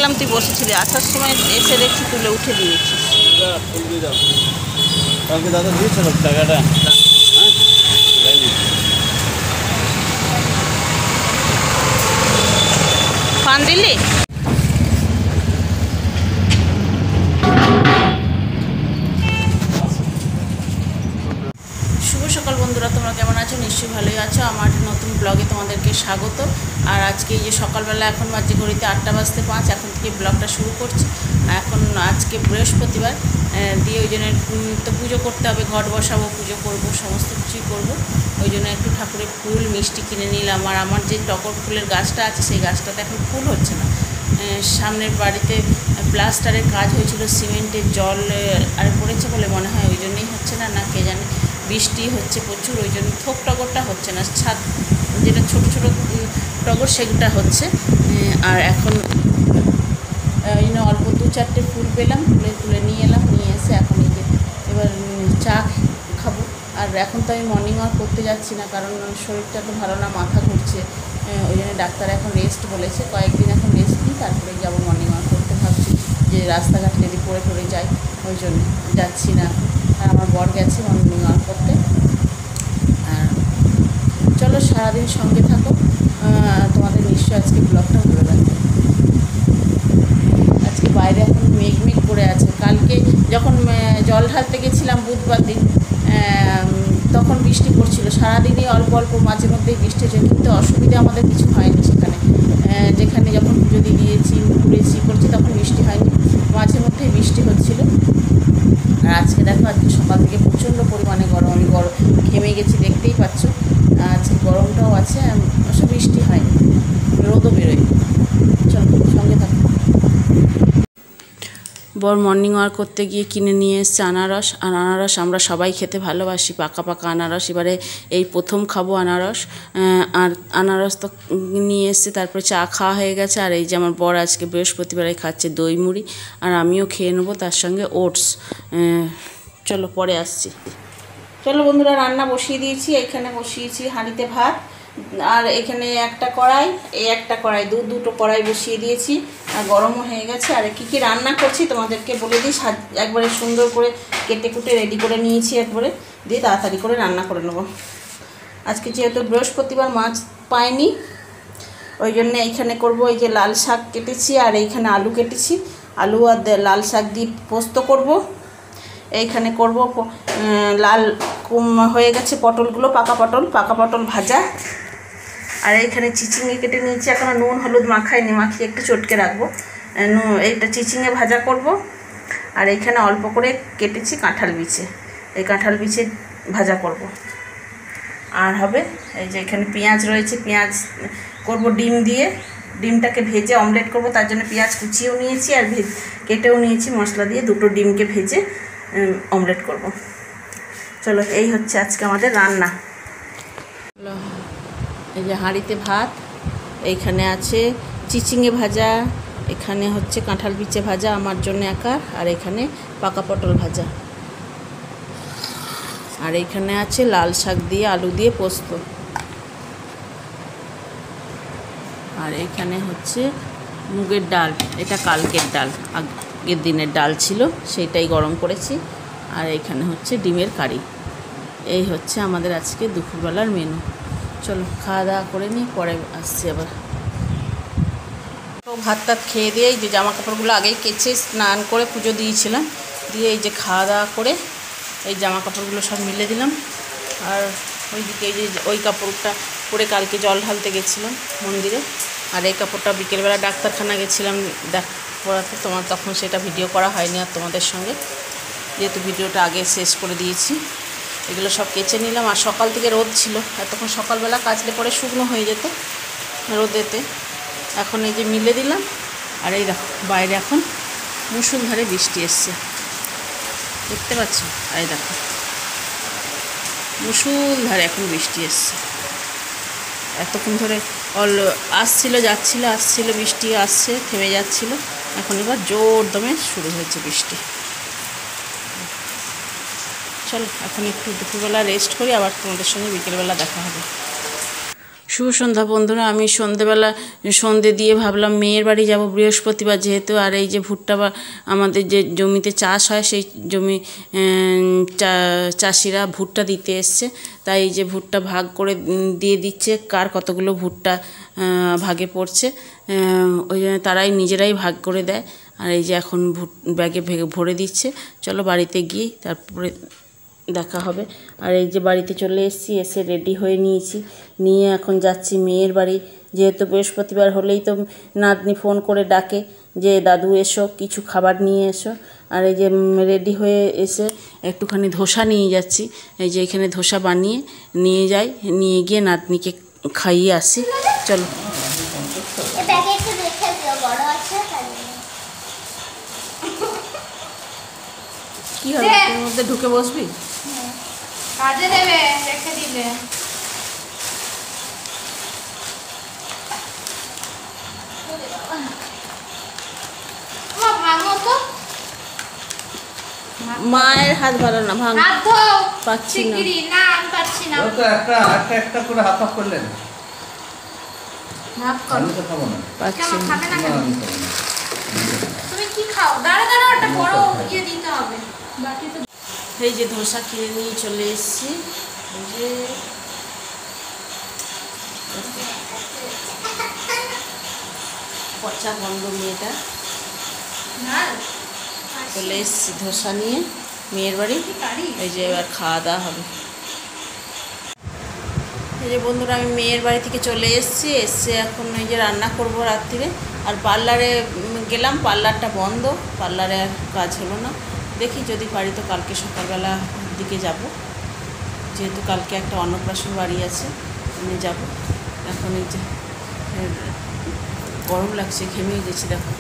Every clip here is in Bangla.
গেলাম, তুই বসেছিলি, আসার সময় এসে দেখছি তুলে উঠে দিয়েছিস। কালকে দাদা দিয়েছিল টাকাটা, হ্যাঁ ফান দিলি? শুভ সকাল বন্ধুরা, তোমরা কেমন আছো? নিশ্চয়ই ভালোই আছো। আমার নতুন ব্লগে তোমাদেরকে স্বাগত। আর আজকে এই যে সকালবেলা, এখন বাজে ঘড়িতে 8টা বাজতে 5, এখন থেকে ব্লগটা শুরু করছি। এখন আজকে বৃহস্পতিবার দিয়ে ওই জন্য তো পুজো করতে হবে, ঘট বসাবো, পুজো করব, সমস্ত কিছুই করবো। ওই জন্য একটু ঠাকুরের ফুল মিষ্টি কিনে নিলাম। আর আমার যে টগর ফুলের গাছটা আছে, সেই গাছটাতে এখন ফুল হচ্ছে না। সামনের বাড়িতে প্লাস্টারের কাজ হয়েছিল, সিমেন্টের জল আর পড়েছে বলে মনে হয়, ওই জন্যই হচ্ছে না, না কে জানে। বৃষ্টি হচ্ছে প্রচুর, ওই জন্য থোক টগরটা হচ্ছে না, ছাদ যেটা ছোটো ছোটো টগর সেগুলোটা হচ্ছে। আর এখন এই জন্য অল্প 2-4টে ফুল পেলাম, তুলে নিয়ে এলাম, নিয়ে এসে এখন এই যে এবার চা খাবো। আর এখন তো আমি মর্নিং ওয়াক করতে যাচ্ছি না, কারণ শরীরটা তো ভালো না, মাথা ঘুরছে। ওই জন্য ডাক্তার এখন রেস্ট বলেছে, কয়েকদিন এখন রেস্ট নিই, তারপরে যাবো মর্নিং ওয়াক করতে। ভাবছি যে রাস্তাঘাট যদি পড়ে যাই, ওই জন্য যাচ্ছি না। আর আমার বর গেছে মর্নিং ওয়াক করতে। আর চলো সারাদিন সঙ্গে থাকো, তোমাদের নিশ্চয়ই আজকে ব্লগটা ভালো লাগবে। আজকে বাইরে এখন মেঘ করে আছে। কালকে যখন জল ঢালতে গেছিলাম বুধবার দিন, তখন বৃষ্টি পড়ছিল সারাদিনই, অল্প অল্প মাঝে মধ্যেই বৃষ্টি হয়েছে, কিন্তু অসুবিধা আমাদের কিছু হয়নি সেখানে। যেখানে যখন পুজো দিয়েছি, ঘুরেছি করছি, তখন বৃষ্টি হয়নি, মাঝে মধ্যেই বৃষ্টি হচ্ছিল। আর আজকে দেখো, আজকে সকাল থেকে প্রচণ্ড পরিমাণে গরম, আমি ঘেমে গেছি, দেখতেই পাচ্ছ। আজকে গরমটাও আছে, অবশ্য বৃষ্টি হয়নি, রোদও বেরোয়। চল সঙ্গে থাকো। বর মর্নিং ওয়াক করতে গিয়ে কিনে নিয়ে এসছে আনারস। আর আনারস আমরা সবাই খেতে ভালোবাসি, পাকা পাকা আনারস। এবারে এই প্রথম খাবো আনারস। আর আনারস তো নিয়ে এসছে, তারপরে চা খাওয়া হয়ে গেছে। আর এই যে আমার বর আজকে বৃহস্পতিবারে খাচ্ছে দই মুড়ি, আর আমিও খেয়ে নেবো তার সঙ্গে ওটস। চলো পরে আসছি। চলো বন্ধুরা, রান্না বসিয়ে দিয়েছি। এখানে বসিয়েছি হাঁড়িতে ভাত, আর এখানে একটা কড়াই, এই একটা কড়াই, দুটো কড়াই বসিয়ে দিয়েছি, আর গরমও হয়ে গেছে। আর কী রান্না করছি তোমাদেরকে বলে দিই। একবারে সুন্দর করে কেটে কুটে রেডি করে নিয়েছি, একবারে দিয়ে তাড়াতাড়ি করে রান্না করে নেব। আজকে যেহেতু বৃহস্পতিবার, মাছ পাইনি, ওই জন্য এইখানে করব। এই যে লাল শাক কেটেছি, আর এইখানে আলু কেটেছি, আলু আর লাল শাক দিয়ে পোস্ত করব। এইখানে করব লাল হয়ে গেছে পটলগুলো, পাকা পটল ভাজা। আর এইখানে চিচিঙে কেটে নিয়েছি, এখনো নুন হলুদ মাখাইনি, মাখিয়ে একটু চটকে রাখবো। এইটা চিচিঙে ভাজা করব। আর এইখানে অল্প করে কেটেছি কাঁঠাল বিছে, এই কাঁঠাল বিছে ভাজা করব। আর হবে এই যে এখানে পেঁয়াজ রয়েছে, পেঁয়াজ করব ডিম দিয়ে, ডিমটাকে ভেজে অমলেট করব। তার জন্য পেঁয়াজ কুচিয়েও নিয়েছি, আর কেটেও নিয়েছি মশলা দিয়ে, দুটো ডিমকে ভেজে অমলেট করব। চলো, এই হচ্ছে আজকে আমাদের রান্না। এই যে হাঁড়িতে ভাত, এইখানে আছে চিচিঙে ভাজা, এখানে হচ্ছে কাঁঠাল বিচে ভাজা আমার জন্য একা, আর এখানে পাকা পটল ভাজা, আর এইখানে আছে লাল শাক দিয়ে আলু দিয়ে পোস্ত, আর এইখানে হচ্ছে মুগের ডাল, এটা কালকের ডাল, আগের দিনের ডাল ছিল, সেইটাই গরম করেছি। আর এইখানে হচ্ছে ডিমের কারি। এই হচ্ছে আমাদের আজকে দুপুরবেলার মেনু। চলো খাওয়া দাওয়া করে নিই, পরে আসছি আবার। ভাত টাত খেয়ে দিয়ে এই যে জামা কাপড়গুলো আগেই কেচে স্নান করে পুজো দিয়েছিলাম, দিয়ে এই যে খাওয়া দাওয়া করে এই জামা কাপড়গুলো সব মিলে দিলাম। আর ওইদিকে এই যে ওই কাপড়টা পরে কালকে জল ঢালতে গেছিলাম মন্দিরে, আর এই কাপড়টা বিকেলবেলা ডাক্তারখানা গেছিলাম পড়াতে, তখন সেটা ভিডিও করা হয়নি আর তোমাদের সঙ্গে, যেহেতু ভিডিওটা আগে শেষ করে দিয়েছি। এগুলো সব কেচে নিলাম। আর সকাল থেকে রোদ ছিল, এতক্ষণ সকালবেলা কাচলে পরে শুকনো হয়ে যেত রোদেতে। এখন এই যে মিলে দিলাম। আর এই দেখো বাইরে এখন মুষলধারে বৃষ্টি এসছে, দেখতে পাচ্ছ? এই দেখো মুষলধারে এখন বৃষ্টি এসছে। এতক্ষণ ধরে আসছিল বৃষ্টি আসছে, থেমে যাচ্ছিল, এখন এবার জোর দমে শুরু হয়েছে বৃষ্টি। চলো এখন একটু দুপুরবেলা রেস্ট করি, আবার তোমাদের সঙ্গে বিকেলবেলা দেখা হবে। শুভ সন্ধ্যা বন্ধুরা। আমি সন্ধেবেলা সন্ধে দিয়ে ভাবলাম মেয়ের বাড়ি যাব বৃহস্পতিবার যেহেতু। আর এই যে ভুট্টা বা আমাদের যে জমিতে চাষ হয় সেই জমি চাষিরা ভুট্টা দিতে এসছে, তাই এই যে ভুট্টা ভাগ করে দিয়ে দিচ্ছে কার কতগুলো ভুট্টা ভাগে পড়ছে, ওই জন্য তারাই নিজেরাই ভাগ করে দেয়। আর এই যে এখন ব্যাগে ভরে দিচ্ছে। চলো বাড়িতে গিয়ে তারপরে দেখা হবে। আর এই যে বাড়িতে চলে এসেছি, এসে রেডি হয়ে নিয়েছি, নিয়ে এখন যাচ্ছি মেয়ের বাড়ি। যেহেতু বৃহস্পতিবার হলেই তো নাতনি ফোন করে ডাকে যে দাদু এসো, কিছু খাবার নিয়ে এসো। আর এই যে রেডি হয়ে এসে একটুখানি ধোসা নিয়ে যাচ্ছি। এই যে এখানে ধোসা বানিয়ে নিয়ে যাই, নিয়ে গিয়ে নাতনিকে খাইয়ে আসি। চলো। কি হবে, এর মধ্যে ঢুকে বসবি? কাজে দেবে রেখে দিলে। ভাঙো তো, মায়ের হাত ভালো না, ভাঙ পাচ্ছি না। আমি পাচ্ছি না। একটা করে হাফ হাফ করলেন। ভাগ করো। আমি তো খাবো না। পাচ্ছি না। খাবে না কেন? তুমি কি খাও? দাঁড়া দাঁড়া, একটা বড় ইয়ে দিতে হবে। বাকি তো এই যে ধোসা কিনে নিয়ে চলে এসেছি। এই যে পচা গন্ধ মেয়েটা। চলে এসেছি ধোসা নিয়ে মেয়ের বাড়ি। এই যে এবার খাওয়া দাওয়া হবে। এই যে বন্ধুরা আমি মেয়ের বাড়ি থেকে চলে এসেছি, এসে এখন এই যে রান্না করব রাত্রিরে। আর পার্লারে গেলাম, পার্লারটা বন্ধ, পার্লারে আর কাজ হলো না। দেখি যদি পারি তো কালকে সকালবেলা দিকে যাব, যেহেতু কালকে একটা অন্নপ্রাশন বাড়ি আছে, আমি যাব। এখন এই যে গরম লাগছে, ঘেমে গেছি দেখো।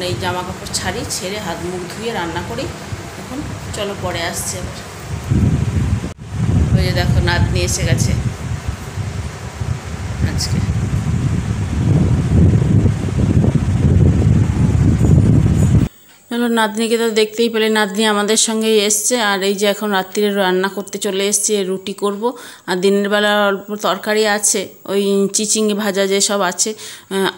এই জামা কাপড় ছেড়ে হাত মুখ ধুয়ে রান্না করি এখন। চলো পরে আসছে এবার। ওই যে দেখো নাতনি এসে গেছে আজকে। চলো, নাতনিকে তো দেখতেই পেলে, নাতনি আমাদের সঙ্গেই এসছে। আর এই যে এখন রাত্রিরে রান্না করতে চলে এসছি, রুটি করব। আর দিনের বেলা অল্প তরকারি আছে, ওই চিচিঙ্গে ভাজা যেসব আছে,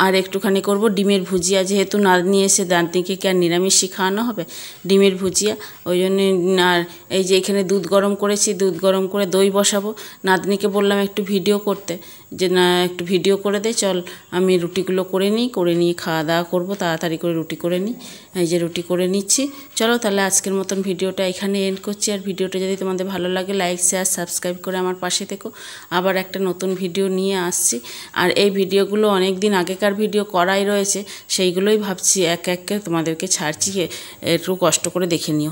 আর একটুখানি করব ডিমের ভুজিয়া। যেহেতু নাতনি এসে, নাতনিকে কি আর নিরামিষই খাওয়ানো হবে, ডিমের ভুজিয়া ওই জন্যে। আর এই যে এখানে দুধ গরম করেছি, দুধ গরম করে দই বসাবো। নাতনিকে বললাম একটু ভিডিও করতে, যে না একটু ভিডিও করে দে, চল আমি রুটিগুলো করে নিয়ে খাওয়া দাওয়া করবো, তাড়াতাড়ি করে রুটি করে নিই। এই যে রুটি করে নিচ্ছি। চলো তাহলে আজকের মতন ভিডিওটা এখানে এন্ড করছি। আর ভিডিওটা যদি তোমাদের ভালো লাগে লাইক শেয়ার সাবস্ক্রাইব করে আমার পাশে থেকো। আবার একটা নতুন ভিডিও নিয়ে আসছি। আর এই ভিডিওগুলো অনেক দিন আগেকার ভিডিও করাই রয়েছে, সেইগুলোই ভাবছি এক এক করে তোমাদেরকে ছাড়ছি, একটু কষ্ট করে দেখে নিও।